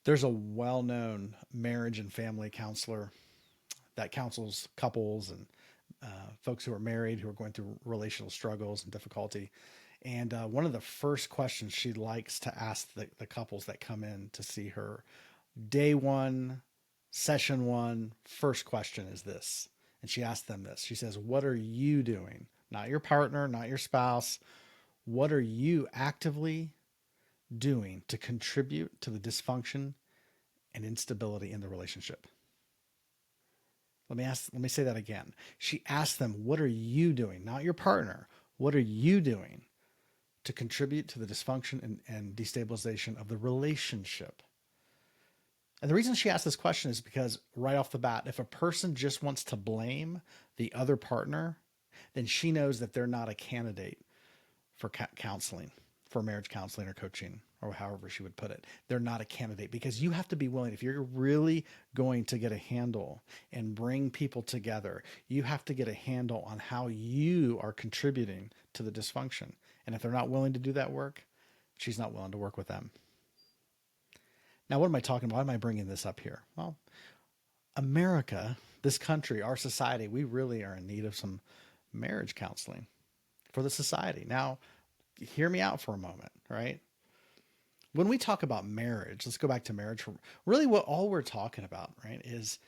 There's a well-known marriage and family counselor that counsels couples and folks who are married who are going through relational struggles and difficulty. And one of the first questions she likes to ask the couples that come in to see her, day one, session one, first question is this. And she asks them this. She says, "What are you doing? Not your partner, not your spouse. What are you actively doing to contribute to the dysfunction and instability in the relationship?" Let me say that again. She asked them, "What are you doing? Not your partner. What are you doing to contribute to the dysfunction and destabilization of the relationship?" And the reason she asked this question is because right off the bat, if a person just wants to blame the other partner, then she knows that they're not a candidate for counseling, for marriage counseling or coaching, or however she would put it. They're not a candidate because you have to be willing, if you're really going to get a handle and bring people together, you have to get a handle on how you are contributing to the dysfunction. And if they're not willing to do that work, she's not willing to work with them. Now, what am I talking about? Why am I bringing this up here? Well, America, this country, our society, we really are in need of some marriage counseling for the society. Now, hear me out for a moment, right? When we talk about marriage, let's go back to marriage. Really, what all we're talking about, right, is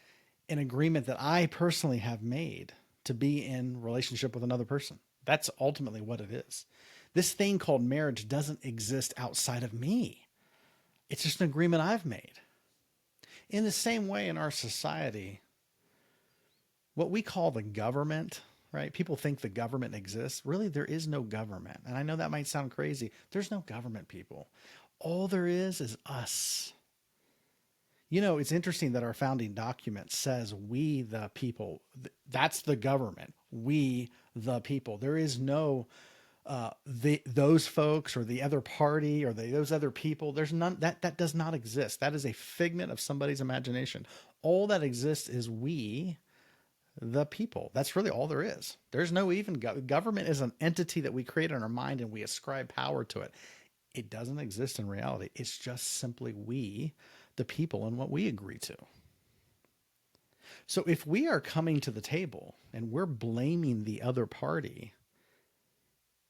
an agreement that I personally have made to be in relationship with another person. That's ultimately what it is. This thing called marriage doesn't exist outside of me. It's just an agreement I've made. In the same way, in our society, what we call the government, right? People think the government exists. Really, there is no government. And I know that might sound crazy. There's no government, people. All there is us. You know, it's interesting that our founding document says we the people. That's the government. We the people. There is no those folks or the other party or those other people. There's none that does not exist. That is a figment of somebody's imagination. All that exists is we the people. That's really all there is. There's no even government is an entity that we create in our mind and we ascribe power to it. It doesn't exist in reality. It's just simply we, the people, and what we agree to. So if we are coming to the table and we're blaming the other party,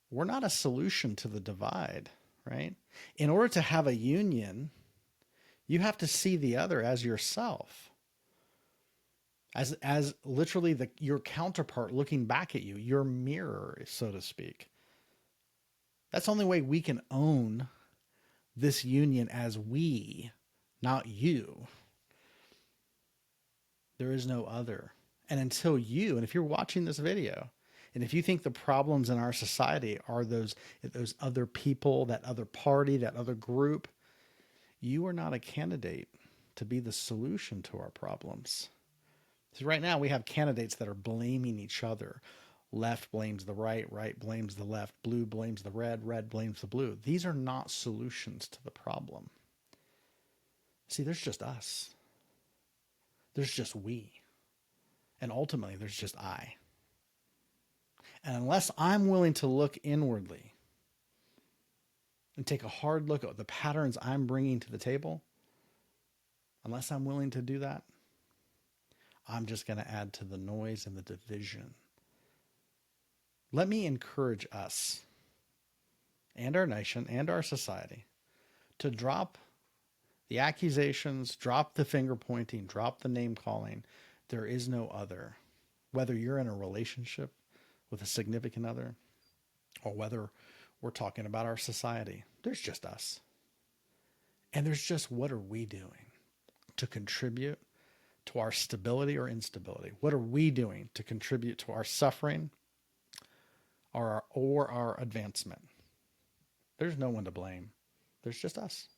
we're not a solution to the divide, right? In order to have a union, you have to see the other as yourself, as literally your counterpart looking back at you, your mirror, so to speak. That's the only way we can own this union as we, not you. There is no other. And until and if you're watching this video, and if you think the problems in our society are those other people, that other party, that other group, you are not a candidate to be the solution to our problems. So right now we have candidates that are blaming each other. Left blames the right, right blames the left, blue blames the red, red blames the blue. These are not solutions to the problem. See, there's just us. There's just we. And ultimately, there's just I. And unless I'm willing to look inwardly and take a hard look at the patterns I'm bringing to the table, unless I'm willing to do that, I'm just going to add to the noise and the division. Let me encourage us and our nation and our society to drop the accusations, drop the finger pointing, drop the name calling. There is no other. Whether you're in a relationship with a significant other or whether we're talking about our society, there's just us. And there's just what are we doing to contribute to our stability or instability? What are we doing to contribute to our suffering or our advancement? There's no one to blame. There's just us.